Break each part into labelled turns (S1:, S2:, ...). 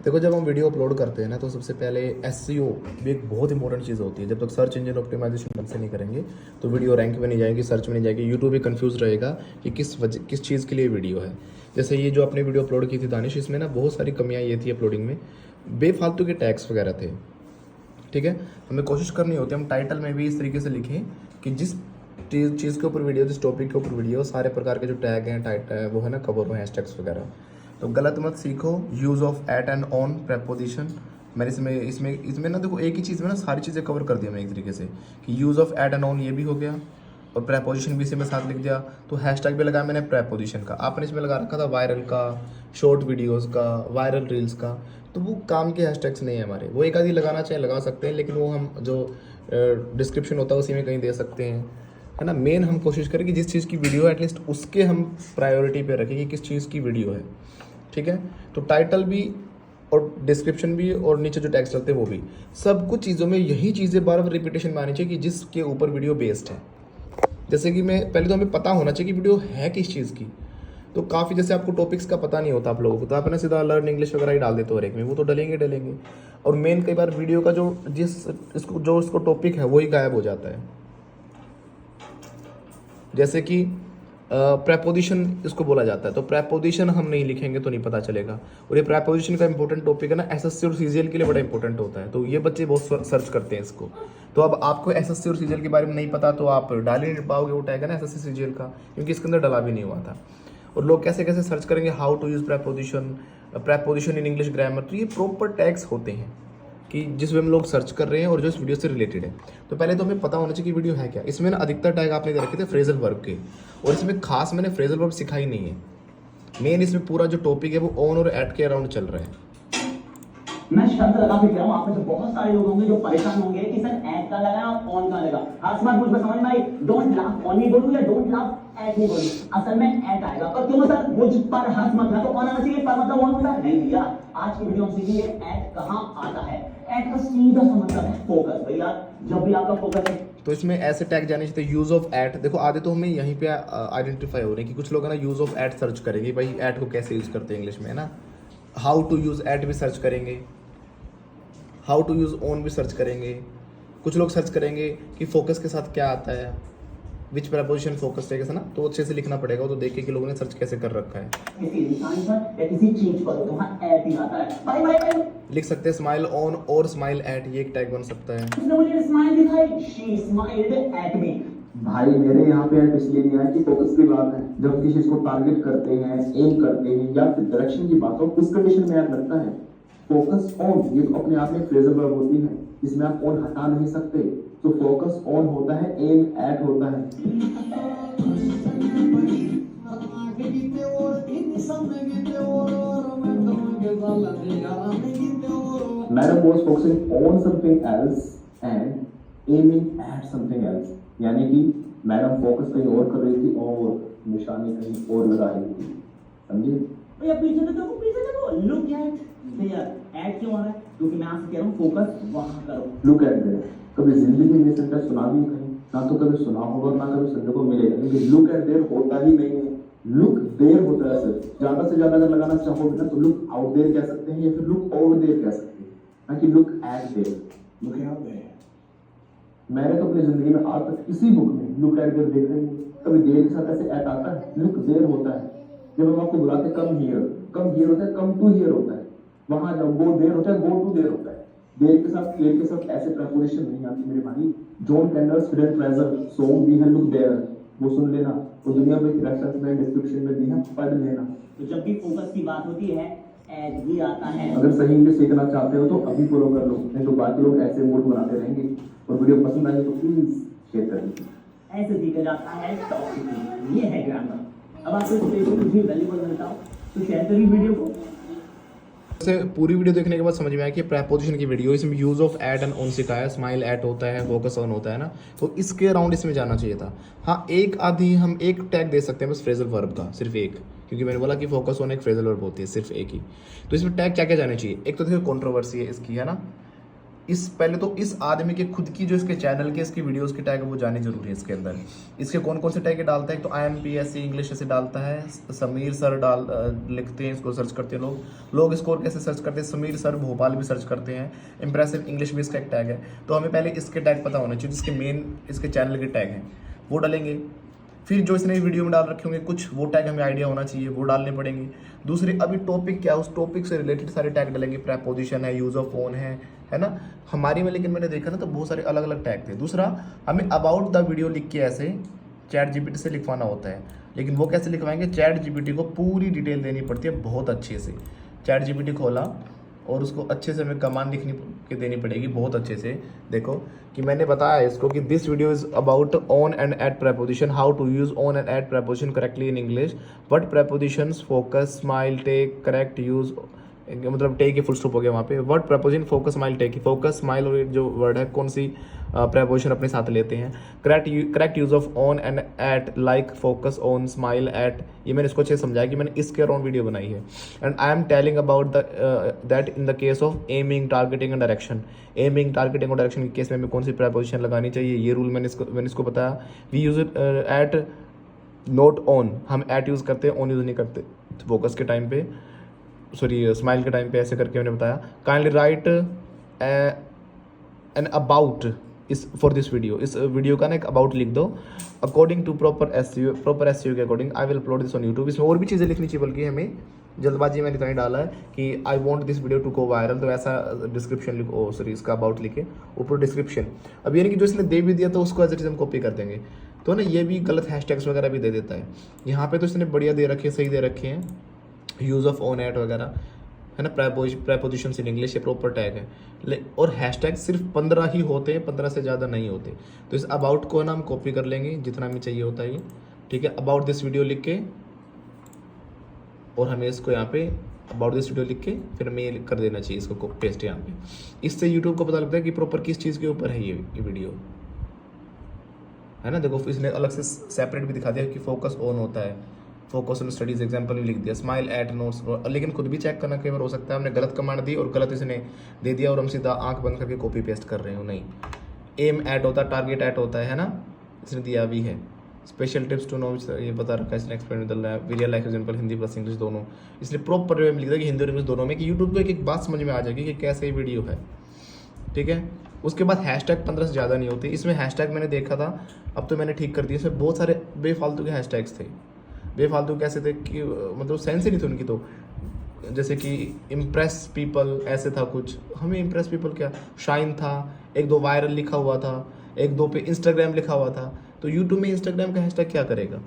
S1: देखो, जब हम वीडियो अपलोड करते हैं ना, तो सबसे पहले एसईओ भी एक बहुत इंपॉर्टेंट चीज़ होती है। जब तक सर्च इंजन ऑप्टिमाइजेशन ढंग से नहीं करेंगे तो वीडियो रैंक में नहीं जाएगी, सर्च में नहीं जाएगी। यूट्यूब भी कंफ्यूज रहेगा कि किस चीज़ के लिए वीडियो है। जैसे ये जो आपने वीडियो अपलोड की थी दानिश, इसमें ना बहुत सारी कमियाँ ये थी अपलोडिंग में, बेफालतू के टैग्स वगैरह थे। ठीक है, हमें कोशिश करनी होती है हम टाइटल में भी इस तरीके से लिखें कि जिस चीज़ के ऊपर वीडियो, जिस टॉपिक के ऊपर वीडियो, सारे प्रकार के जो टैग हैं टाइटल वो है ना कवर हो, हैशटैग्स वगैरह। तो गलत मत सीखो। Use of at and on preposition, मैंने इसमें ना देखो, एक ही चीज़ में ना सारी चीज़ें कवर कर दिया मैं एक तरीके से कि use of at and on ये भी हो गया और प्रेपोजिशन भी इसी में साथ लिख दिया। तो हैशटैग भी लगाया मैंने प्रेपोजिशन का, आपने इसमें लगा रखा था वायरल का, शॉर्ट वीडियोस का, वायरल रील्स का। तो वो काम के हैशटैग्स नहीं है हमारे, वो एक आधी लगाना चाहे लगा सकते हैं, लेकिन वो हम जो डिस्क्रिप्शन होता है उसी में कहीं दे सकते हैं, है ना। मेन हम कोशिश करें कि जिस चीज़ की वीडियो है एटलीस्ट उसके हम प्रायोरिटी पे रखें कि किस चीज़ की वीडियो है। ठीक है, तो टाइटल भी और डिस्क्रिप्शन भी और नीचे जो टैग्स चलते हैं वो भी, सब कुछ चीज़ों में यही चीज़ें बार बार रिपीटेशन में आनी चाहिए कि जिसके ऊपर वीडियो बेस्ड है। जैसे कि मैं पहले तो हमें पता होना चाहिए कि वीडियो है किस चीज़ की। तो काफ़ी जैसे आपको टॉपिक्स का पता नहीं होता आप लोगों को, तो आप ना सीधा लर्न इंग्लिश वगैरह ही डाल देते हो हर एक में, वो तो डलेंगे। और मेन कई बार वीडियो का जो इसको टॉपिक है वही गायब हो जाता है। जैसे कि प्रेपोजिशन इसको बोला जाता है, तो प्रेपोजिशन हम नहीं लिखेंगे तो नहीं पता चलेगा। और ये प्रेपोजिशन का इंपॉर्टेंट टॉपिक है ना, एसएससी और सीजीएल के लिए बड़ा इंपॉर्टेंट होता है, तो ये बच्चे बहुत सर्च करते हैं इसको। तो अब आपको एसएससी और सीजीएल के बारे में नहीं पता तो आप डाल ही नहीं पाओगे वो टैग है ना एसएससी सीजीएल का, क्योंकि इसके अंदर डला भी नहीं हुआ था। और लोग कैसे कैसे सर्च करेंगे, how to use preposition in English grammar. तो ये प्रॉपर टैग्स होते हैं कि जिस वे हम लोग सर्च कर रहे हैं और जो इस वीडियो से रिलेटेड है। तो पहले तो हमें पता होना चाहिए कि वीडियो है क्या। इसमें ना अधिकतर टैग आपने दे रखे थे फ्रेजल वर्ब के, और इसमें खास मैंने फ्रेजल वर्ब सिखाई नहीं है। मेन इसमें पूरा जो टॉपिक है वो ऑन और एट के अराउंड चल रहा है।
S2: मैं शर्त लगा के कह रहा हूं, आप में से बहुत सारे लोग होंगे जो परेशान होंगे कि सर ऐड का लगा ऑन का लगा। हर बात मुझ में समझ में आई, डोंट लाफ ऑन नहीं बोलूं या डोंट लाफ ऐड नहीं बोलूं, असल में ऐड आएगा। पर क्यों सर मुझ पर हंस मत ना, तो ऑन आना चाहिए, पर मतलब ऑन होता है नहीं भैया। आज की वीडियो में सीखिए ऐड कहां आता है। ऐड का सीधा सा मतलब है फोकस। भैया जब भी आपका फोकस है,
S1: तो इसमें ऐसे टैग जाने चाहिए, यूज़ ऑफ एट। देखो आधे तो हमें यहीं पे आइडेंटिफाई हो रहे हैं कि कुछ लोग है ना यूज़ ऑफ एट सर्च करेंगे, भाई एट को कैसे यूज़ करते हैं इंग्लिश में, है ना। हाउ टू यूज़ एट भी सर्च करेंगे, हाउ टू यूज़ ऑन भी सर्च करेंगे। कुछ लोग सर्च करेंगे कि फोकस के साथ क्या आता है, विच प्रपोजिशन फोकस रहेगा ना, तो अच्छे से लिखना पड़ेगा। वो तो देख के कि लोगों ने सर्च कैसे कर रखा है।
S2: किसी इंसान पर या किसी चीज पर तो वहां ऐड ही आता है। भाई भाई
S1: लिख सकते हैं स्माइल ऑन और स्माइल एट, ये एक टैग बन सकता है।
S2: उसने मुझे स्माइल दिखाई, शी स्माइल्ड एट मी।
S3: भाई मेरे यहाँ पे ऐड इसलिए नहीं आया कि फोकस की बात है। जब हम किसी चीज को टारगेट करते हैं, एम करते हैं या फिर डायरेक्शन की बात हो, उस कंडीशन में ऐड लगता है। फोकस ऑन ये तो अपने आप में फ्रेजल वर्ब होती है, इसमें आप ऑन हटा नहीं सकते। तो फोकस ऑन होता है, एम ऐड होता है। Madam was focusing on something else and aiming at something else, यानी कि मैडम फोकस कहीं और कर रही थी और निशानी कहीं और लगा रही थी, समझे?
S2: भैया पीछे तो देखो, पीछे देखो, लुक एट। भैया ऐड क्यों आ रहा है? क्योंकि मैं आपसे कह रहा हूँ फोकस वहां करो।
S3: लुक एट देयर, कभी जिंदगी में सेंटेंस सुना भी कहीं ना, तो कभी सुना होगा ना कभी सुनने को मिलेगा, लेकिन लुक एट देयर होता ही नहीं है। लुक देयर होता है सर। ज्यादा से ज्यादा अगर लगाना चाहोगे ना तो लुक आउट देयर कह सकते हैं या फिर लुक ओवर देयर कह सकते हैं, ना कि look at there.
S2: Look out there.
S3: मैंने तो अपनी जिंदगी में आज तक किसी बुक में लुक एट देयर देखा ही नहीं। कभी देयर के साथ ऐसे एट आता है, लुक देयर होता है। जब हम आपको बुलाते हैं कम हियर होता है, कम टू हियर होता है। वहां जब गो देयर होता है, गो टू देयर होता है। देयर के साथ क्लियर के साथ ऐसे प्रेपोजिशन नहीं आती मेरे भाई। John tenders hidden treasure song भी है, लुक देयर, वो सुन लेना। वो दुनिया भर की रेफरेंस में डिस्क्रिप्शन में दी है, पढ़ लेना।
S2: तो जब भी फोकस की बात होती है ऐड ही आता है।
S3: अगर सही इंग्लिश सीखना चाहते हो तो अभी फॉलो कर लो, नहीं तो बाकी लोग ऐसे मूड बनाते रहेंगे। और वीडियो पसंद आई तो प्लीज शेयर कर दीजिए।
S2: ऐसे सीखा जाता है टॉपिक, ये है ग्रामर। अब आपको इस पेज कुछ भी वैल्यूबल मिलता हो तो शेयर करिए वीडियो को।
S1: से पूरी वीडियो देखने के बाद समझ में आया कि प्रेपोजिशन की वीडियो, इसमें use of at and on सिखाया, स्माइल एट होता है, फोकस ऑन होता है ना, तो इसके अराउंड इसमें जाना चाहिए था। हाँ, एक आधी हम एक टैग दे सकते हैं बस फ्रेजल वर्ब का, सिर्फ एक, क्योंकि मैंने बोला कि फोकस ऑन एक फ्रेजल वर्ब होती है, सिर्फ एक ही। तो इसमें टैग क्या क्या जाने चाहिए। एक तो देखो कंट्रोवर्सी है इसकी, है ना, इस पहले तो इस आदमी के खुद की जो इसके चैनल के इसकी वीडियोस की टैग है वो जानी जरूरी है इसके अंदर। इसके कौन कौन से टैग डालता है, तो IMPSC इंग्लिश ऐसे डालता है, समीर सर लिखते हैं, इसको सर्च करते हैं लोग स्कोर कैसे सर्च करते हैं, समीर सर भोपाल भी सर्च करते हैं, इंप्रेसिव इंग्लिश भी इसका एक टैग है। तो हमें पहले इसके टैग पता होना चाहिए, जिसके मेन इसके चैनल के टैग हैं वो डालेंगे। फिर जो इसने वीडियो में डाल रखे होंगे कुछ वो टैग हमें आइडिया होना चाहिए, वो डालने पड़ेंगे। दूसरे अभी टॉपिक क्या है, उस टॉपिक से रिलेटेड सारे टैग डालेंगे, प्रेपोजिशन है, यूज ऑफ फोन है ना हमारी में। लेकिन मैंने देखा ना तो बहुत सारे अलग अलग टैग थे। दूसरा हमें अबाउट द वीडियो लिख के ऐसे ChatGPT से लिखवाना होता है, लेकिन वो कैसे लिखवाएंगे, ChatGPT को पूरी डिटेल देनी पड़ती है बहुत अच्छे से। ChatGPT खोला और उसको अच्छे से हमें कमांड लिखनी के देनी पड़ेगी बहुत अच्छे से। देखो कि मैंने बताया इसको कि this video is about on and at preposition, how to use on and at preposition correctly in English, what prepositions, focus, smile, take, correct use, मतलब टेक के फुल स्टॉप हो गया वहाँ पे। Word preposition, focus, smile, take, focus, smile और जो word है कौन सी प्रेपोजिशन अपने साथ लेते हैं। Correct use of on and at, like, focus, on, smile, at, ये मैंने इसको अच्छे से समझाया कि मैंने इसके अराउंड वीडियो बनाई है। And I am telling about that in the case of aiming, targeting and direction. Aiming, targeting और डायरेक्शन के केस में हमें कौन सी प्रेपोजिशन लगानी चाहिए, ये रूल मैंने इसको बताया। We use it at, not on, हम एट यूज़ करते हैं, ऑन यूज़ नहीं करते फोकस के टाइम पे, सॉरी स्माइल के टाइम पे, ऐसे करके मैंने बताया। काइंडली राइट एन अबाउट इस फॉर दिस वीडियो, इस वीडियो का ना एक अबाउट लिख दो अकॉर्डिंग टू प्रॉपर एसईओ के according. I will upload this on YouTube. इसमें और भी चीज़ें लिखनी चाहिए, बल्कि हमें जल्दबाजी में इतना ही डाला है कि I want this video to go viral, तो ऐसा डिस्क्रिप्शन लिखो, सॉरी इसका अबाउट लिखे ऊपर डिस्क्रिप्शन। अब यानी कि जो इसने दे भी दिया तो उसको एज इट इज हम कॉपी कर देंगे, तो ना ये भी गलत हैशटैग्स वगैरह भी दे देता है। यहाँ पे तो इसने बढ़िया दे रखे, सही दे रखे हैं, यूज़ ऑफ ऑन एट वगैरह है ना, प्रेपोजिशंस इन इंग्लिश, ये प्रॉपर टैग है। और हैशटैग सिर्फ 15 ही होते हैं, 15 से ज़्यादा नहीं होते। तो इस अबाउट को ना हम कॉपी कर लेंगे जितना हमें चाहिए होता है ये, ठीक है। अबाउट दिस वीडियो लिख के और हमें इसको यहाँ पे अबाउट दिस वीडियो लिख के फिर हमें ये कर देना चाहिए, इसको पेस्ट यहाँ पे। इससे यूट्यूब को पता लगता है कि प्रॉपर किस चीज़ के ऊपर है ये वीडियो, है ना। देखो इसने अलग से सेपरेट भी दिखा दिया कि फोकस ऑन होता है, फोकस ऑन स्टडीज एग्जाम्पल भी लिख दिया, स्माइल एट नोट्स। लेकिन खुद भी चेक करना कई बार हो सकता है हमने गलत कमांड दी और गलत इसने दे दिया और हम सीधा आंख बंद करके कॉपी पेस्ट कर रहे हो, नहीं। एम एट होता है, टारगेट एट होता है ना, इसने दिया भी है। स्पेशल टिप्स टू नो, ये बता रखा है इसने, explain with real life example, Hindi plus English दोनों। इसने प्रॉपर वे में लिख दिया कि हिंदी और इंग्लिश दोनों में, कि यूट्यूब को एक बात समझ में आ जाएगी कि कैसे ये वीडियो है, ठीक है। उसके बाद हैशटैग 15 से ज़्यादा नहीं होते। इसमें हैशटैग मैंने देखा था, अब तो मैंने ठीक कर दिया। इसमें बहुत सारे बेफालतू के हैशटैग्स थे। बेफालतू कैसे थे कि मतलब सेंस ही नहीं थी उनकी, तो जैसे कि इम्प्रेस पीपल ऐसे था कुछ, हमें इम्प्रेस पीपल क्या, शाइन था, एक दो वायरल लिखा हुआ था, एक दो पे इंस्टाग्राम लिखा हुआ था। तो यूट्यूब में इंस्टाग्राम का हैशटैग क्या करेगा,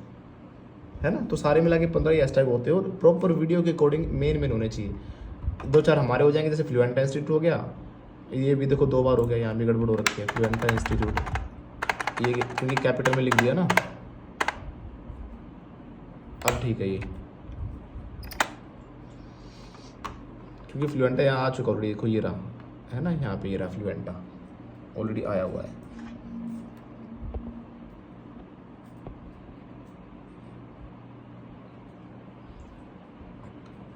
S1: है ना। तो सारे मिला के 15 ही हैशटैग होते हैं और प्रॉपर वीडियो के अकॉर्डिंग मेन होने चाहिए। 2-4 हमारे हो जाएंगे, जैसे फ्लुएंटा इंस्टीट्यूट हो गया, ये भी देखो 2 बार हो गया, यहाँ भी गड़बड़ हो रखी है, फ्लुएंटा इंस्टीट्यूट, ये क्योंकि कैपिटल में लिख दिया ना, अब ठीक है ये, क्योंकि फ्लुएंटा यहाँ आ चुका ऑलरेडी। देखो ये रहा, है ना, यहाँ पे ये रहा फ्लुएंटा ऑलरेडी आया हुआ है।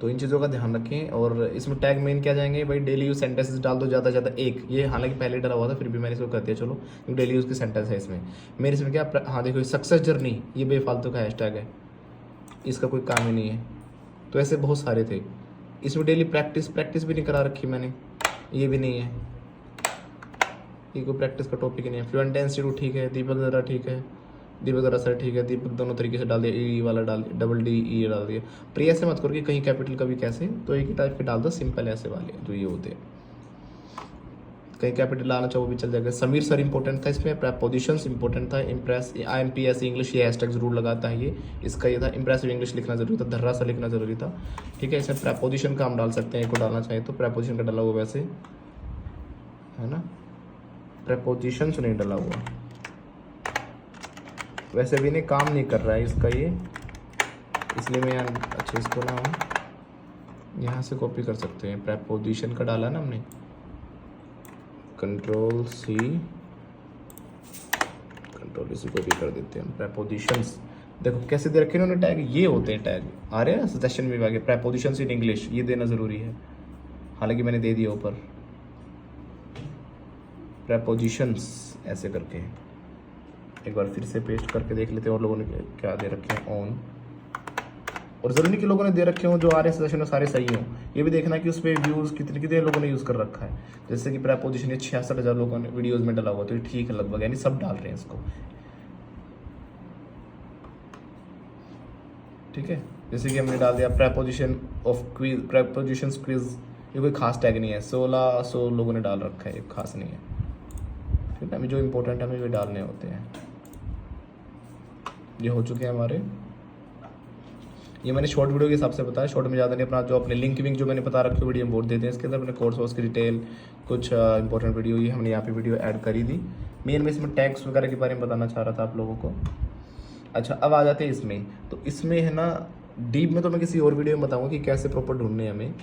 S1: तो इन चीज़ों का ध्यान रखें। और इसमें टैग मेन क्या जाएंगे भाई, डेली यूज सेंटेंसेस डाल दो, ज़्यादा से ज़्यादा एक। ये हालांकि पहले डरा हुआ था, फिर भी मैंने इसको कर दिया, चलो क्योंकि डेली यूज़ की सेंटेंस है इसमें। मेरे इसमें क्या, हाँ देखो सक्सेस जर्नी, ये बेफालतू का हैशटैग है, इसका कोई काम ही नहीं है। तो ऐसे बहुत सारे थे। इसमें डेली प्रैक्टिस भी नहीं करा रखी मैंने, ये भी नहीं है, ये कोई प्रैक्टिस का टॉपिक ही नहीं है। फ्लुएंटा इंस्टीट्यूट ठीक है, दीपक दरा ठीक है, दीपक दरा सर ठीक है, दीपक दोनों तरीके से डाल दिया, ई वाला डाल दिया, डबल डी ई डाल दिया। पर ऐसे मत करो कि कहीं कैपिटल कभी कैसे, तो एक ही टाइप के डाल दो, सिंपल ऐसे वाले जो ये होते हैं। कहीं कैपिटल लाना चाहो वो भी चल जाएगा। समीर सर इंपॉर्टेंट था इसमें, प्रेपोजिशंस इंपॉर्टेंट था, इम्प्रेस IMPSC इंग्लिश ये हैशटैग जरूर लगाता है, ये इसका ये था। इंप्रेसिव इंग्लिश लिखना जरूरी था, धर्रा सा लिखना जरूरी था, ठीक है। इसमें प्रेपोजिशन का हम डाल सकते हैं, एक को डालना चाहें तो प्रेपोजिशन का डाला हुआ वैसे, है ना, प्रेपोजिशंस नहीं डाला हुआ वैसे भी नहीं, काम नहीं कर रहा है इसका ये, इसलिए मैं अच्छा इसको ना यहाँ से कॉपी कर सकते हैं। प्रेपोजिशन का डाला ना हमने, कंट्रोल सी कॉपी कर देते हैं हम। प्रेपोजिशंस देखो कैसे दे रखे उन्होंने टैग, ये होते हैं टैग, आ रहे हैं ना सजेशन में आगे, प्रेपोजिशंस इन इंग्लिश, ये देना ज़रूरी है, हालांकि मैंने दे दिया ऊपर, prepositions ऐसे करके। एक बार फिर से पेस्ट करके देख लेते हैं और लोगों ने क्या दे रखे हैं ऑन, और ज़रूरी नहीं कि लोगों ने दे रखे हों जो आ रहे हैं सेशन में सारे सही हों, ये भी देखना कि उस पर व्यूज़ कितने कितने लोगों ने यूज़ कर रखा है। जैसे कि प्रेपोजिशन ये 66,000 लोगों ने वीडियोज़ में डाला हुआ, तो ये ठीक है लगभग, यानी सब डाल रहे हैं इसको, ठीक है। जैसे कि हमने डाल दिया preposition of quiz, prepositions quiz, ये कोई खास टैग नहीं है, 1600 लोगों ने डाल रखा है, ये खास नहीं है, ठीक है। हमें जो इम्पोर्टेंट है हमें ये डालने होते हैं। ये हो चुके हैं हमारे, ये मैंने शॉर्ट वीडियो के हिसाब से बताया, शॉर्ट में ज़्यादा नहीं, अपना जो अपने लिंक विंक जो मैंने बता रखी वीडियो में बोर्ड देते हैं, इसके अंदर अपने कोर्स वोर्स की डिटेल, कुछ इंपॉर्टेंट वीडियो, ये हमने यहाँ पे वीडियो ऐड करी दी। मेन में इसमें टैग्स वगैरह के बारे में बताना चाह रहा था आप लोगों को। अच्छा, अब आ जाते हैं इसमें, तो इसमें है ना डीप में तो मैं किसी और वीडियो में बताऊँगा कि कैसे प्रॉपर ढूंढने हैं हमें,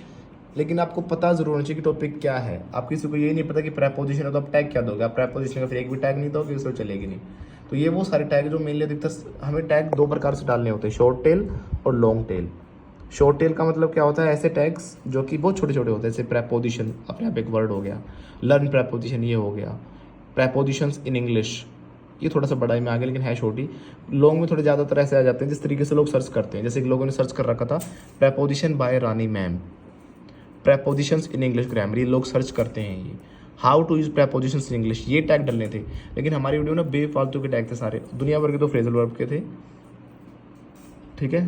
S1: लेकिन आपको पता जरूर होना चाहिए कि टॉपिक क्या है। आप किसी को ये नहीं पता कि प्रेपोजिशन है तो आप टैग क्या दोगे, आप प्रेपोजिशन का फिर एक भी टैग नहीं दोगे, उससे चलेगी नहीं। तो ये वो सारे टैग जो मेनली अधिकतर हमें टैग दो प्रकार से डालने होते हैं, शॉर्ट टेल और लॉन्ग टेल। शॉर्ट टेल का मतलब क्या होता है, ऐसे टैग्स जो कि बहुत छोटे छोटे होते हैं, जैसे प्रेपोजिशन अपने आप एक वर्ड हो गया, लर्न प्रेपोजिशन ये हो गया, प्रेपोजिशंस इन इंग्लिश ये थोड़ा सा बड़ा ही में आ गया लेकिन है छोटी। लॉन्ग में थोड़े ज़्यादातर ऐसे आ जाते हैं जिस तरीके से लोग सर्च करते हैं, जैसे कि लोगों ने सर्च कर रखा था preposition by Rani ma'am, prepositions in English grammar, ये लोग सर्च करते हैं। ये how to use prepositions in English, ये टैग डलने थे, लेकिन हमारी वीडियो में बेफालतू के टैग थे सारे, दुनिया भर के तो फ्रेजल वर्ब के थे, ठीक है।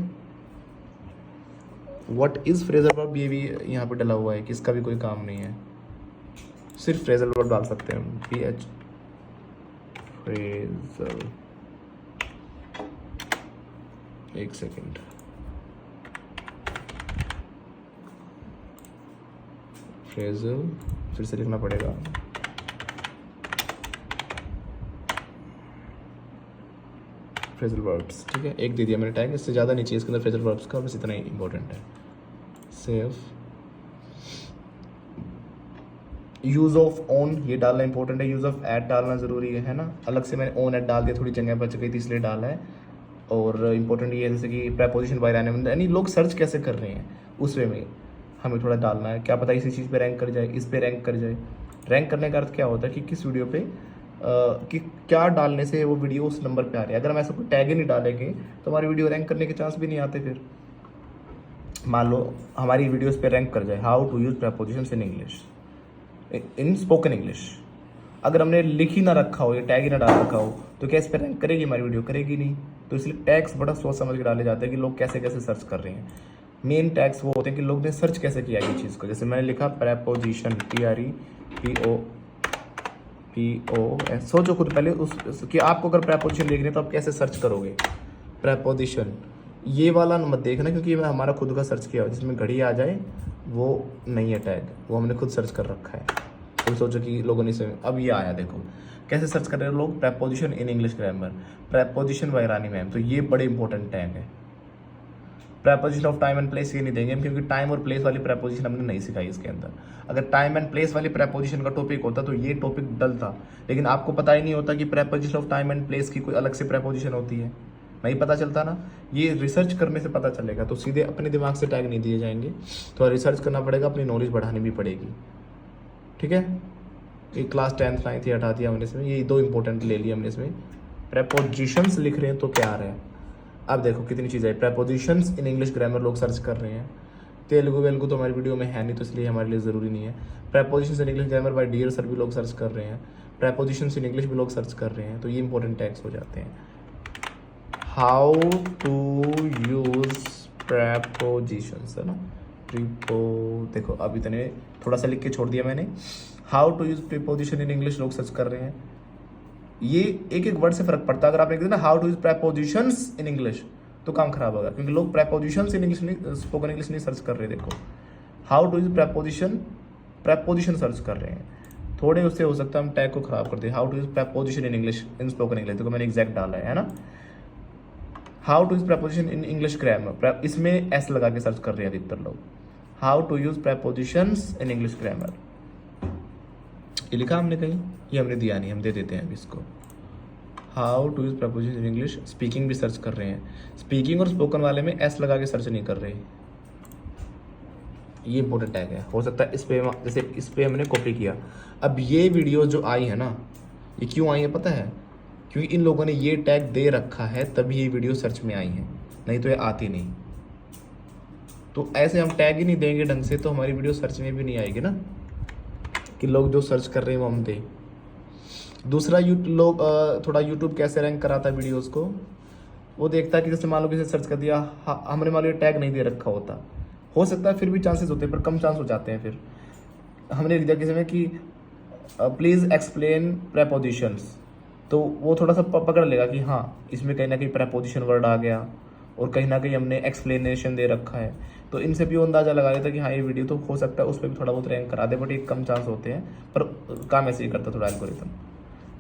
S1: व्हाट इज फ्रेजल वर्ब, ये भी यहाँ पे डला हुआ है कि इसका भी कोई काम नहीं है, सिर्फ फ्रेजल वर्ब डाल सकते हैं, PH फ्रेजल। एक सेकेंड, फ्रेजल फिर से लिखना पड़ेगा, फ्रेजल वर्ब्स, ठीक है। एक दे दिया मैंने टैग, इससे ज़्यादा नहीं चाहिए इसके अंदर फ्रेजल वर्ब्स का, बस इतना ही इंपॉर्टेंट है। सेव यूज़ ऑफ ऑन ये डालना इंपॉर्टेंट है, यूज़ ऑफ एट डालना ज़रूरी है ना, अलग से मैंने ऑन एट डाल दिया, थोड़ी जगह बच गई थी इसलिए डाला है। और इंपॉर्टेंट ये है जैसे कि प्रेपोजिशन बाय रानी, यानी लोग सर्च कैसे कर रहे हैं उस वे में हमें थोड़ा डालना है, क्या पता इसी चीज़ पे रैंक कर जाए, इस पे रैंक कर जाए। रैंक करने का अर्थ क्या होता है कि किस वीडियो पे कि क्या डालने से वो वीडियो उस नंबर पे आ रही है। अगर हम ऐसा कोई टैग ही नहीं डालेंगे तो हमारी वीडियो रैंक करने के चांस भी नहीं आते। फिर मान लो हमारी वीडियोस पे रैंक कर जाए how to use prepositions in English, in spoken English, अगर हमने लिख ही ना रखा हो, ये टैग ही ना डाल रखा हो, तो क्या इस पर रैंक करेगी हमारी वीडियो? करेगी नहीं। तो इसलिए टैग्स बड़ा सोच समझ के डाले जाते हैं कि लोग कैसे कैसे सर्च कर रहे हैं। मेन टैग्स वो होते हैं कि लोग ने सर्च कैसे किया ये चीज़ को। जैसे मैंने लिखा प्रेपोजिशन, PREPOS, सोचो खुद पहले उस कि आपको अगर प्रेपोजिशन देखनी है तो आप कैसे सर्च करोगे। प्रेपोजिशन ये वाला मत देखना क्योंकि मैं हमारा खुद का सर्च किया हो, जिसमें घड़ी आ जाए वो नहीं है टैग, वो हमने खुद सर्च कर रखा है। तो सोचो कि लोगों ने इसे, अब ये आया देखो कैसे सर्च कर रहे हैं लोग, preposition in English grammar, preposition by Rani ma'am, तो ये बड़े इंपॉर्टेंट टैग है। Preposition of time and place ये नहीं देंगे क्योंकि टाइम और प्लेस वाली प्रेपोजिशन हमने नहीं सिखाई इसके अंदर। अगर टाइम एंड प्लेस वाली प्रेपोजिशन का टॉपिक होता तो ये टॉपिक डल था, लेकिन आपको पता ही नहीं होता कि preposition of time and place की कोई अलग से प्रेपोजिशन होती है, नहीं पता चलता ना। ये रिसर्च करने से पता चलेगा, तो सीधे अपने दिमाग से टैग नहीं दिए जाएंगे, तो रिसर्च करना पड़ेगा, अपनी नॉलेज बढ़ानी भी पड़ेगी, ठीक है। ये क्लास 10th 9th ही हटा दिया हमने इसमें, ये दो इंपॉर्टेंट ले लिया हमने इसमें। प्रेपोजिशंस लिख रहे हैं तो क्या आ रहा है, अब देखो कितनी चीज़ है। प्रेपोजिशंस इन इंग्लिश ग्रामर लोग सर्च कर रहे हैं, तेलुगु वेलुगु तो हमारी वीडियो में है नहीं तो इसलिए हमारे लिए ज़रूरी नहीं है। Prepositions in English grammar by dear sir भी लोग सर्च कर रहे हैं, प्रेपोजिशंस इन इंग्लिश भी लोग सर्च कर रहे हैं, तो ये इंपॉर्टेंट टैग्स हो जाते हैं। हाउ टू यूज प्रेपोजिशंस है ना, देखो अब इतने थोड़ा सा लिख के छोड़ दिया मैंने। How to use preposition in English लोग सर्च कर रहे हैं, ये एक एक वर्ड से फर्क पड़ता है। अगर आपने देखा ना how to use prepositions in English तो काम खराब होगा, क्योंकि लोग प्रेपोजिशंस इन इंग्लिश नहीं, स्पोकन इंग्लिश नहीं सर्च कर रहे। देखो how to use preposition search कर रहे हैं, थोड़े उससे हो सकता है हम टैग को खराब कर दें। How to use preposition in English in spoken English, देखो मैंने एग्जैक्ट डाला है ना। How to use preposition in English grammar, इसमें एस लगा के सर्च कर रहे हैं अधिकतर लोग। How to use prepositions in English grammar, ये लिखा हमने कहीं, ये हमने दिया नहीं, हम दे देते हैं अभी इसको। How to use preposition in English, speaking भी सर्च कर रहे हैं, स्पीकिंग और स्पोकन वाले में एस लगा के सर्च नहीं कर रहे, ये इंपॉर्टेंट टैग है। हो सकता है इस पे जैसे इस पे हमने कॉपी किया। अब ये वीडियो जो आई है ना, ये क्यों आई है पता है? क्योंकि इन लोगों ने ये टैग दे रखा है, तभी ये वीडियो सर्च में आई है, नहीं तो ये आती नहीं। तो ऐसे हम टैग ही नहीं देंगे ढंग से तो हमारी वीडियो सर्च में भी नहीं आएगी ना, कि लोग जो सर्च कर रहे हैं वो हम दें। दूसरा लोग थोड़ा यूट्यूब कैसे रैंक कराता है वीडियोज़ को, वो देखता है कि जैसे मान लो किसी सर्च कर दिया, हमने मान लो ये टैग नहीं दे रखा होता, हो सकता है फिर भी चांसेस होते हैं, पर कम चांस हो जाते हैं। फिर हमने लिख दिया किसी में कि प्लीज़ एक्सप्लेन प्रेपोजिशंस, तो वो थोड़ा सा पकड़ लेगा कि हाँ इसमें कहीं ना कहीं प्रेपोजिशन वर्ड आ गया और कहीं ना कहीं हमने एक्सप्लेनेशन दे रखा है, तो इनसे भी वो अंदाज़ा लगा लेता कि हाँ ये वीडियो तो हो सकता है उस पर भी थोड़ा बहुत रैंक करा दे, बट ये कम चांस होते हैं, पर काम ऐसे ही करता थोड़ा एल्गोरिथम।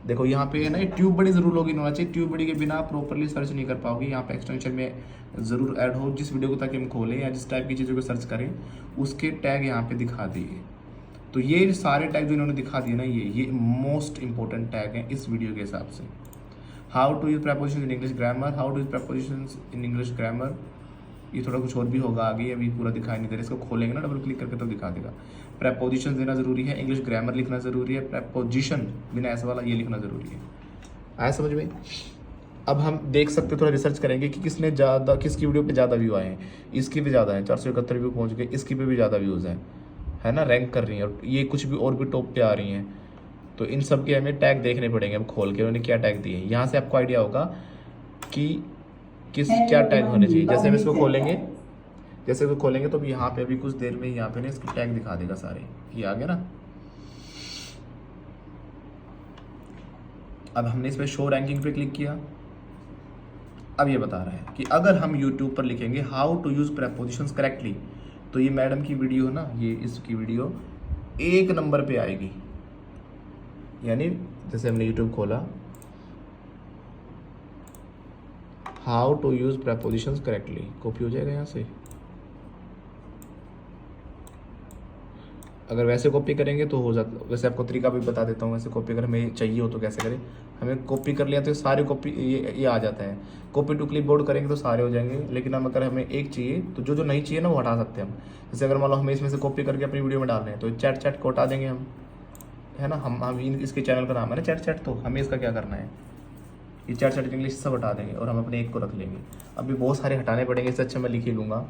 S1: देखो यहाँ पे है ना, ये ट्यूब बड़ी ज़रूर लॉगिन होना चाहिए, ट्यूब बड़ी के बिना प्रॉपरली सर्च नहीं कर पाओगे। यहाँ पे एक्सटेंशन में ज़रूर ऐड हो, जिस वीडियो को ताकि हम खोलें या जिस टाइप की चीज़ों को सर्च करें उसके टैग यहाँ पे दिखा दिए। तो ये सारे टैग जो इन्होंने दिखा दिए ना, ये मोस्ट इंपॉर्टेंट टैग हैं इस वीडियो के हिसाब से। How to use preposition in English grammar, how to use preposition in English grammar, ये थोड़ा कुछ और भी होगा आगे, अभी पूरा दिखाई नहीं दे रहा, इसको खोलेंगे ना डबल क्लिक करके तो दिखा देगा। प्रेपोजिशन देना जरूरी है, इंग्लिश ग्रामर लिखना जरूरी है, प्रेपोजिशन बिना ऐसा वाला ये लिखना जरूरी है। आया समझ में? अब हम देख सकते थोड़ा रिसर्च करेंगे कि किसने ज़्यादा, किसकी वीडियो पे ज़्यादा व्यू आए हैं। इसकी भी ज़्यादा है, 471 व्यू पहुँच गए, इसकी पे भी ज़्यादा व्यूज़ हैं, है ना, रैंक कर रही हैं, और ये कुछ भी और भी टॉप पे आ रही हैं। तो इन सब के हमें टैग देखने पड़ेंगे अब खोल के, उन्होंने क्या टैग दिए हैं। यहाँ से आपको आइडिया होगा कि क्या टैग होने चाहिए। जैसे हम इसको खोलेंगे तो यहाँ पे अभी कुछ देर में यहाँ पे ना इसके टैग दिखा देगा सारे, ये आ गया ना। अब हमने इस पे शो रैंकिंग पे क्लिक किया, अब ये बता रहा है कि अगर हम YouTube पर लिखेंगे how to use prepositions correctly, तो ये मैडम की वीडियो ना, ये इसकी वीडियो 1 नंबर पे आएगी। यानी जैसे हमने YouTube खोला, how to use prepositions correctly, copy हो जाएगा यहाँ से। अगर वैसे कॉपी करेंगे तो हो जाता, वैसे आपको तरीका भी बता देता हूँ, वैसे कॉपी अगर हमें चाहिए हो तो कैसे करें। हमें कॉपी कर लिया तो सारे कॉपी ये आ जाता है। कॉपी टू क्लिपबोर्ड करेंगे तो सारे हो जाएंगे, लेकिन हम अगर हमें एक चाहिए तो जो नहीं चाहिए ना वो हटा सकते हैं हम। जैसे अगर मान लो हमें इसमें से कॉपी करके अपनी वीडियो में डाल रहे हैं तो चैट को हटा देंगे हम, है ना। हम इसके चैनल का नाम है ना चैट, तो हमें इसका क्या करना है, ये चैट इंग्लिश सब हटा देंगे और हम अपने एक को रख लेंगे। अभी बहुत सारे हटाने पड़ेंगे, इससे अच्छा मैं लिख ही लूँगा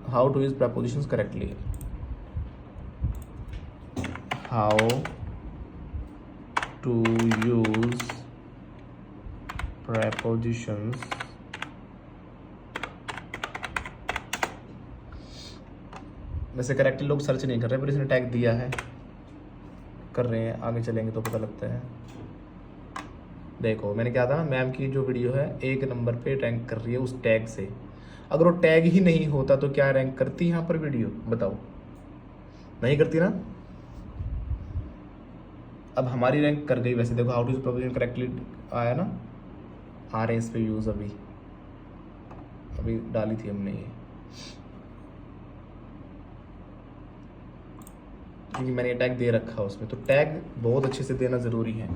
S1: how to use prepositions correctly. How to use prepositions वैसे करेक्टली लोग सर्च नहीं कर रहे, पर इसने टैग दिया है, कर रहे हैं, आगे चलेंगे तो पता लगता है। देखो मैंने क्या था, मैम की जो वीडियो है 1 नंबर पे रैंक कर रही है उस टैग से। अगर वो टैग ही नहीं होता तो क्या रैंक करती यहाँ पर वीडियो, बताओ? नहीं करती ना। अब हमारी रैंक कर गई वैसे। देखो how to use preposition correctly आया ना, आ रहे हैं इस पे व्यूज़, अभी डाली थी हमने ये, क्योंकि मैंने टैग दे रखा है उसमें। तो टैग बहुत अच्छे से देना ज़रूरी है।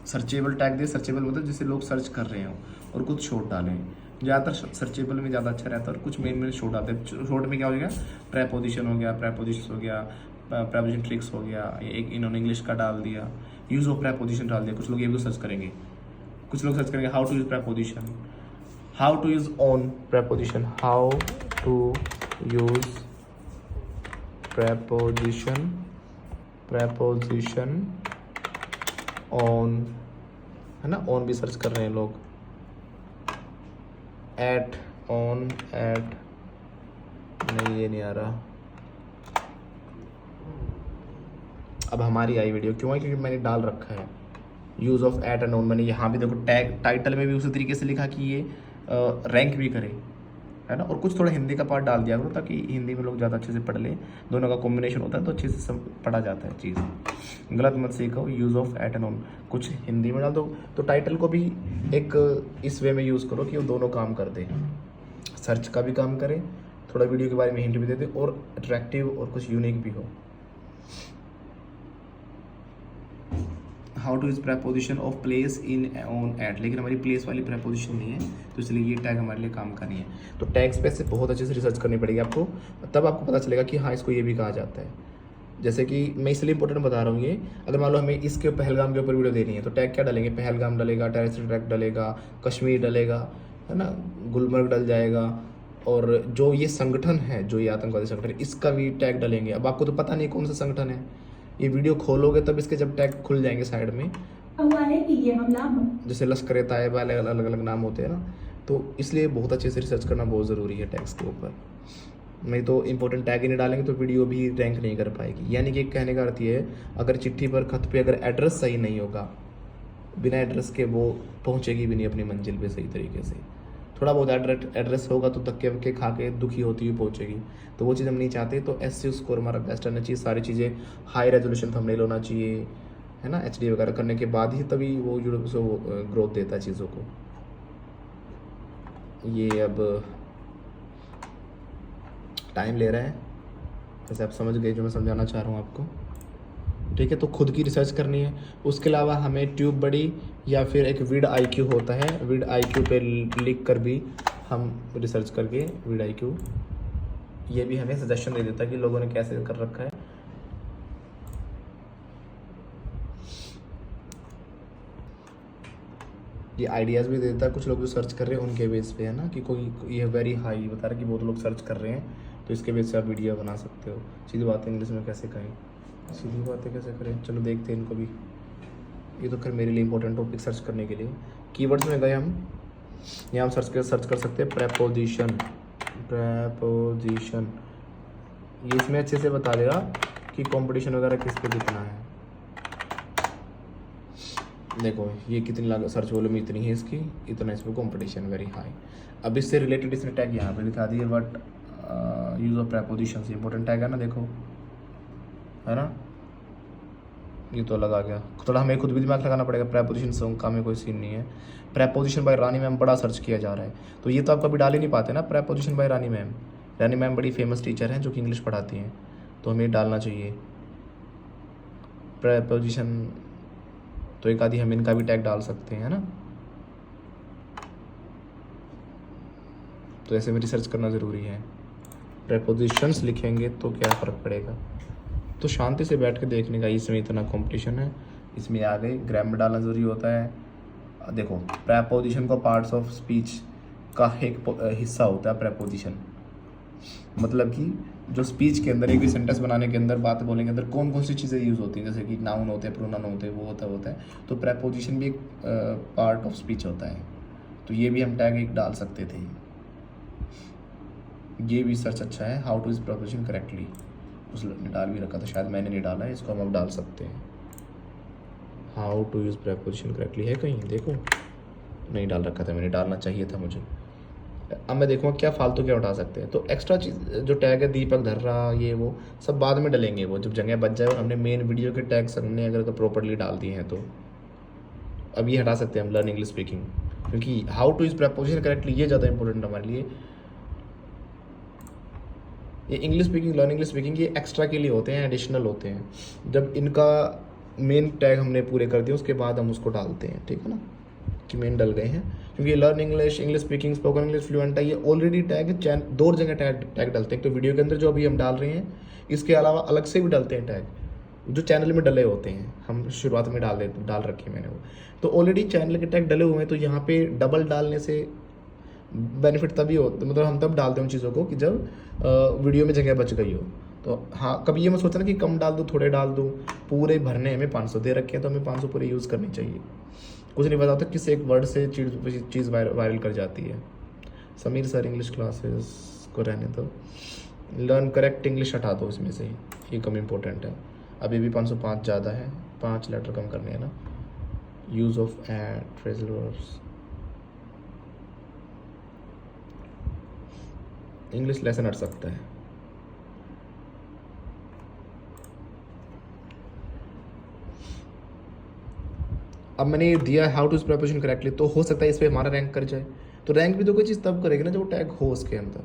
S1: सर्चेबल टैग दे, सर्चेबल मतलब जिसे लोग सर्च कर रहे हो, और कुछ शॉर्ट डालें। ज़्यादातर सर्चेबल में ज़्यादा अच्छा रहता है, और कुछ मेन शॉर्ट डालते हैं। शॉर्ट में क्या हो गया, प्रेपोजिशन हो गया, प्रेपोजिशन हो गया, प्रेपोजिशन ट्रिक्स हो गया, एक इन्होंने इंग्लिश का डाल दिया, यूज ऑफ प्रेपोजिशन डाल दिया। कुछ लोग ये भी सर्च करेंगे, कुछ लोग सर्च करेंगे how to use preposition, how to use on preposition, how to use preposition on, है ना, ऑन भी सर्च कर रहे हैं लोग, एट, ऑन, एट, नहीं ये नहीं आ रहा। अब हमारी आई वीडियो क्यों है, क्योंकि मैंने डाल रखा है use of at and on. मैंने यहाँ भी देखो टैग टाइटल में भी उसी तरीके से लिखा कि ये रैंक भी करे, है ना। और कुछ थोड़ा हिंदी का पार्ट डाल दिया करो ताकि हिंदी में लोग ज़्यादा अच्छे से पढ़ लें। दोनों का कॉम्बिनेशन होता है तो अच्छे से सब पढ़ा जाता है चीज़। गलत मत सीखो, use of at and on कुछ हिंदी में डाल दो। तो टाइटल को भी एक इस वे में यूज़ करो कि वो दोनों काम कर दे, सर्च का भी काम करे, थोड़ा वीडियो के बारे में हिंट भी दे दे, और अट्रैक्टिव और कुछ यूनिक भी हो। How to is preposition of place in on at, लेकिन हमारी प्लेस वाली प्रेपोजिशन नहीं है, तो इसलिए ये टैग हमारे लिए काम का नहीं है। तो टैग्स पे से बहुत अच्छे से रिसर्च करनी पड़ेगी आपको, तब आपको पता चलेगा कि हाँ इसको ये भी कहा जाता है। जैसे कि मैं इसलिए इंपॉर्टेंट बता रहा हूँ ये, अगर मान लो हमें इसके पहलगाम के ऊपर वीडियो देनी है तो टैग क्या डालेंगे, पहलगाम डलेगा, टेररिस्ट अटैक डलेगा, कश्मीर डलेगा, है ना, गुलमर्ग डल जाएगा, और जो ये संगठन है, जो ये आतंकवादी संगठन है, इसका भी टैग डलेंगे। अब आपको तो पता नहीं कौन सा संगठन है, ये वीडियो खोलोगे तब इसके जब टैग खुल जाएंगे साइड में,
S4: हुआ है कि ये हमला
S1: जैसे लश्कर तैयबा अलग अलग नाम होते हैं ना, तो इसलिए बहुत अच्छे से रिसर्च करना बहुत ज़रूरी है टैग्स के ऊपर। नहीं तो इंपॉर्टेंट टैग ही नहीं डालेंगे तो वीडियो भी रैंक नहीं कर पाएगी। यानी कि कहने का अर्थ ये है, अगर चिट्ठी पर खत पे अगर एड्रेस सही नहीं होगा, बिना एड्रेस के वो पहुंचेगी भी नहीं अपनी मंजिल पे सही तरीके से। थोड़ा बहुत एड्रेस होगा तो धक्के वक्के खा के दुखी होती हुई पहुंचेगी, तो वो चीज़ हम नहीं चाहते। तो SEO स्कोर हमारा बेस्ट आना चाहिए, सारी चीज़ें हाई रेजोल्यूशन थंबनेल होना चाहिए, है ना, HD वगैरह करने के बाद ही तभी वो यूट्यूब से ग्रोथ देता है चीज़ों को। ये अब टाइम ले रहा है, जैसे आप समझ गए जो मैं समझाना चाह रहा हूँ आपको, ठीक है। तो खुद की रिसर्च करनी है। उसके अलावा हमें ट्यूब बड़ी या फिर एक विड IQ होता है, विड IQ पे लिख कर भी हम रिसर्च करके विड IQ, ये भी हमें सजेशन दे देता है कि लोगों ने कैसे कर रखा है। ये आइडियाज़ भी देता है कुछ लोग जो सर्च कर रहे हैं उनके बेस पे, है ना, कि कोई ये वेरी हाई बता रहा है कि बहुत लोग सर्च कर रहे हैं, तो इसके बेस से आप वीडियो बना सकते हो। सीधी बात है इंग्लिश में कैसे कहें, सीधी बातें कैसे करें, चलो देखते हैं इनको भी। ये तो खैर मेरे लिए इंपॉर्टेंट टॉपिक सर्च करने के लिए। कीवर्ड्स में गए हम, यहाँ हम सर्च कर सकते हैं प्रेपोजिशन, ये इसमें अच्छे से बता देगा कि कंपटीशन वगैरह किस पे कितना है। देखो ये कितनी लागत, सर्च वॉल्यूम इतनी है इसकी, इतना इस पर कंपटीशन वेरी हाई। अब इससे रिलेटेड इसने टैग यहाँ पे दिखा दिए, बट यूज ऑफ प्रेपोजिशन से इंपॉर्टेंट टैग है ना, देखो, है ना, ये तो अलग आ गया। थोड़ा हमें खुद भी दिमाग लगाना पड़ेगा, प्रेपोजिशन सॉन्ग का में कोई सीन नहीं है। प्रेपोजिशन बाय रानी मैम बड़ा सर्च किया जा रहा है, तो ये तो आप कभी डाल ही नहीं पाते ना, preposition by Rani ma'am. Rani ma'am बड़ी फेमस टीचर हैं जो कि इंग्लिश पढ़ाती हैं, तो हमें डालना चाहिए प्रेपोजिशन। तो एक आधी हम इनका भी टैग डाल सकते हैं, है ना। तो ऐसे में रिसर्च करना ज़रूरी है। प्रेपोजिशंस लिखेंगे तो क्या फ़र्क पड़ेगा, तो शांति से बैठ के देखने का। इसमें इतना कंपटीशन है, इसमें आ गए, ग्रामर डालना ज़रूरी होता है। देखो प्रेपोजिशन को पार्ट्स ऑफ स्पीच का एक हिस्सा होता है प्रेपोजिशन, मतलब कि जो स्पीच के अंदर एक भी सेंटेंस बनाने के अंदर, बात बोलने के अंदर कौन कौन सी चीज़ें यूज़ होती हैं, जैसे कि नाउन होते हैं, प्रोनाउन होते हैं, वो होता है। तो प्रेपोजिशन भी एक पार्ट ऑफ स्पीच होता है, तो ये भी हम टैग एक डाल सकते थे। ये भी सर्च अच्छा है, how to use preposition correctly, उसने डाल भी रखा था, शायद मैंने नहीं डाला है, इसको हम अब डाल सकते हैं। How to use preposition correctly है कहीं, देखो नहीं डाल रखा था मैंने, डालना चाहिए था मुझे। अब मैं देखूँगा क्या फालतू क्या उठा सकते हैं। तो एक्स्ट्रा चीज़ जो टैग है, दीपक धर्रा, ये वो सब बाद में डलेंगे, वो जब जगह बच जाए और हमने मेन वीडियो के टैग्स हमने अगर प्रॉपरली डाल दिए हैं तो अब ये हटा सकते हैं हम, लर्न इंग्लिश स्पीकिंग, क्योंकि how to use preposition correctly ये ज़्यादा इंपॉर्टेंट हमारे लिए। ये English speaking, learn English speaking, ये एक्स्ट्रा के लिए होते हैं, एडिशनल होते हैं। जब इनका मेन टैग हमने पूरे कर दिए उसके बाद हम उसको डालते हैं, ठीक है ना, कि मेन डल गए हैं। क्योंकि learn English, English speaking, spoken English, fluent है, ये ऑलरेडी टैग दो जगह टैग डलते हैं। तो वीडियो के अंदर जो अभी हम डाल रहे हैं, इसके अलावा अलग से भी डलते हैं टैग जो चैनल में डले होते हैं, हम शुरुआत में डाल रखे मैंने वो। तो ऑलरेडी चैनल के टैग डले हुए हैं, तो यहाँ पे डबल डालने से बेनिफिट तभी हो, मतलब हम तब डालते हैं उन चीज़ों को कि जब वीडियो में जगह बच गई हो। तो हाँ, कभी ये मैं सोचा ना कि कम डाल दूँ, थोड़े डाल दूँ, पूरे भरने हमें 500 दे रखे हैं, तो हमें 500 पूरे यूज़ करनी चाहिए। कुछ नहीं पता होता किस एक वर्ड से चीज़ वायरल कर जाती है। समीर सर इंग्लिश क्लासेस को रहने दो, लर्न करेक्ट इंग्लिश हटा दो इसमें से, ये कम इम्पोर्टेंट है। अभी भी 505 ज़्यादा है, 5 लेटर कम करने हैं ना। Use of at, phrasal verbs, English lesson हट सकता है। अब मैंने दिया how to use preposition correctly, तो हो सकता है इस पर हमारा रैंक कर जाए। तो रैंक भी तो कोई चीज़ तब करेगी ना जब वो टैग हो उसके अंदर।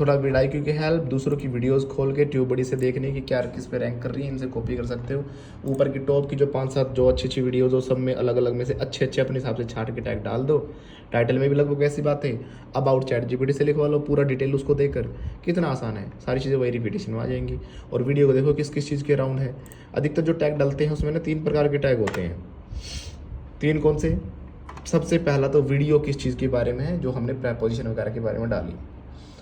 S1: थोड़ा वीडियो की हेल्प, दूसरों की वीडियोस खोल के ट्यूब बड़ी से देखने की क्या किस पे रैंक कर रही है, इनसे कॉपी कर सकते हो। ऊपर की टॉप की जो 5-7 जो अच्छी वीडियोस हो, सब में अलग अलग में से अच्छे अपने हिसाब से छाट के टैग डाल दो। टाइटल में भी लगभग वैसी बात है। अबाउट ChatGPT से लिखवा लो पूरा डिटेल उसको देकर, कितना आसान है, सारी चीज़ें वही रिपीटेशन में आ जाएंगी। और वीडियो को देखो किस किस चीज़ के अराउंड है। अधिकतर जो टैग डालते हैं उसमें ना 3 प्रकार के टैग होते हैं। 3 कौन से? सबसे पहला तो वीडियो किस चीज़ के बारे में है, जो हमने प्रेपोजिशन वगैरह के बारे में डाली।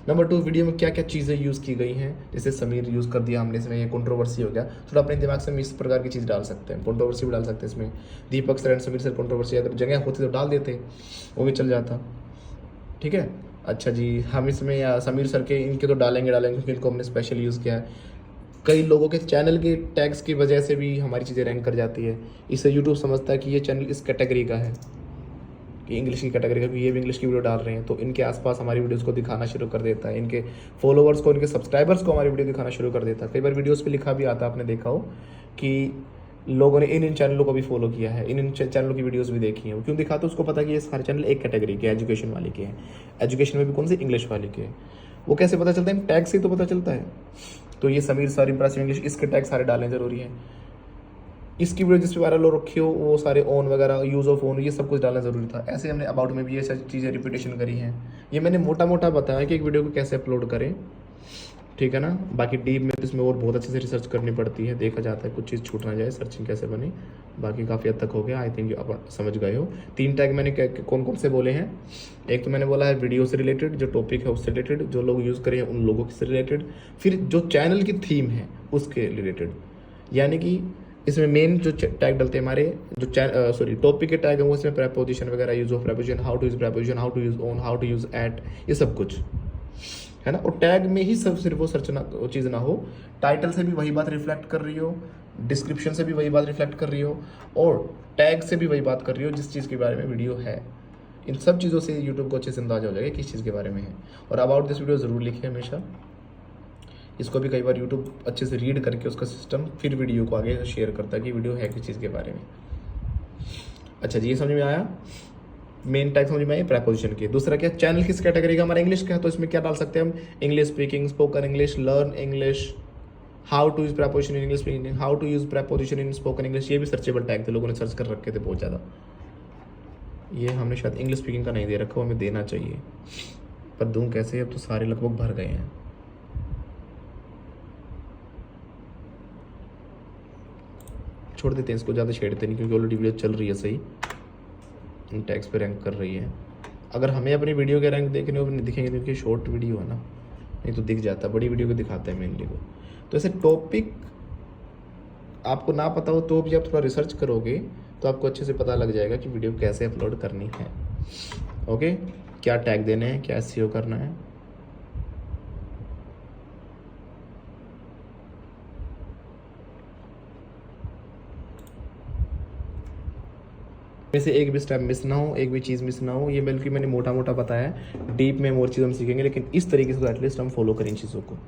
S1: नंबर 2, वीडियो में क्या क्या चीज़ें यूज़ की गई हैं, जैसे समीर यूज़ कर दिया हमने इसमें, ये कंट्रोवर्सी हो गया। थोड़ा अपने दिमाग से हम इस प्रकार की चीज़ डाल सकते हैं, कंट्रोवर्सी भी डाल सकते हैं इसमें। Deepak sir and Sameer sir controversy, अगर जगह होती तो डाल देते, वो भी चल जाता। ठीक है, अच्छा जी, हम इसमें या समीर सर के इनके तो डालेंगे क्योंकि इनको हमने स्पेशल यूज़ किया है। कई लोगों के चैनल के टैग्स की वजह से भी हमारी चीज़ें रैंक कर जाती है। इससे यूट्यूब समझता है कि ये चैनल इस कैटेगरी का है, कि इंग्लिश की कैटेगरी का, क्योंकि ये भी इंग्लिश की वीडियो डाल रहे हैं, तो इनके आसपास हमारी वीडियोस को दिखाना शुरू कर देता है। इनके फॉलोअर्स को, इनके सब्सक्राइबर्स को हमारी वीडियो दिखाना शुरू कर देता है। कई बार वीडियोस पे लिखा भी आता है, आपने देखा हो कि लोगों ने इन चैनलों को भी फॉलो किया है, इन चैनलों की वीडियोस भी देखी हैं। वो क्यों दिखाते हैं? उसको पता है कि ये सारे चैनल एक कैटेगरी के, एजुकेशन वाले के हैं। एजुकेशन में भी कौन से? इंग्लिश वाले के। वो कैसे पता चलता है? टैग से ही तो पता चलता है। तो ये समीर सर इंप्रेसिव इंग्लिश, इसके टैग सारे डालने ज़रूरी हैं। इसकी वीडियो जिस पे वायरल हो रखी हो, वो सारे ऑन वगैरह, यूज़ ऑफ ऑन, ये सब कुछ डालना ज़रूरी था। ऐसे हमने अबाउट में भी ये सारी चीज़ें रिपीटेशन करी हैं। ये मैंने मोटा मोटा बताया कि एक वीडियो को कैसे अपलोड करें, ठीक है ना। बाकी डीप में इसमें और बहुत अच्छे से रिसर्च करनी पड़ती है, देखा जाता है कुछ चीज़ छूट ना जाए, सर्चिंग कैसे बने। बाकी काफ़ी हद तक हो गया, आई थिंक आप समझ गए हो। 3 टैग मैंने कौन कौन से बोले हैं? एक तो मैंने बोला है वीडियो से रिलेटेड, जो टॉपिक है उससे रिलेटेड, जो लोग यूज़ करें उन लोगों से रिलेटेड। फिर जो चैनल की थीम है उसके रिलेटेड, यानी कि इसमें मेन जो टैग डलते हैं हमारे, जो टॉपिक के टैग है वो इसमें प्रेपोजिशन वगैरह, use of preposition, how to use preposition, how to use on, how to use at, ये सब कुछ है ना। और टैग में ही सब सिर्फ वो सर्च ना वो चीज़ ना हो, टाइटल से भी वही बात रिफ्लेक्ट कर रही हो, डिस्क्रिप्शन से भी वही बात रिफ्लेक्ट कर रही हो, और टैग से भी वही बात कर रही हो जिस चीज़ के बारे में वीडियो है। इन सब चीज़ों से यूट्यूब को अच्छे से अंदाजा हो जाएगा किस चीज़ के बारे में है। और अबाउट दिस वीडियो ज़रूर लिखिए हमेशा। इसको भी कई बार यूट्यूब अच्छे से रीड करके उसका सिस्टम फिर वीडियो को आगे शेयर करता है कि वीडियो है किस चीज़ के बारे में। अच्छा जी, ये समझ में आया। मेन टैग समझ में आए प्रेपोजिशन के। दूसरा क्या? चैनल किस कैटेगरी का? हमारा इंग्लिश का है, तो इसमें क्या डाल सकते हैं हम? English speaking, spoken English, learn English, how to use preposition in English speaking, how to use preposition in spoken English. ये भी सर्चेबल टैग थे, लोगों ने सर्च कर रखे थे बहुत ज़्यादा। ये हमने शायद इंग्लिश स्पीकिंग का नहीं दे रखा, वो हमें देना चाहिए, पर दूँ कैसे? अब तो सारे लगभग भर गए हैं। छोड़ देते हैं इसको, ज़्यादा छेड़ते नहीं, क्योंकि ऑलरेडी वीडियो चल रही है सही, इन टैग्स पे रैंक कर रही है। अगर हमें अपनी वीडियो के रैंक देखने हो दिखेंगे, क्योंकि शॉर्ट वीडियो है ना, नहीं तो दिख जाता, बड़ी वीडियो को दिखाते हैं मेनली को। तो ऐसे टॉपिक आपको ना पता हो तो भी आप थोड़ा रिसर्च करोगे तो आपको अच्छे से पता लग जाएगा कि वीडियो कैसे अपलोड करनी है। ओके, क्या टैग देने हैं, क्या SEO करना है। में से एक भी स्टेप मिस ना हो, एक भी चीज़ मिस ना हो। ये बल्कि मैंने मोटा मोटा बताया है, डीप में और चीज़ हम सीखेंगे, लेकिन इस तरीके से तो एटलीस्ट हम फॉलो करें इन चीज़ों को।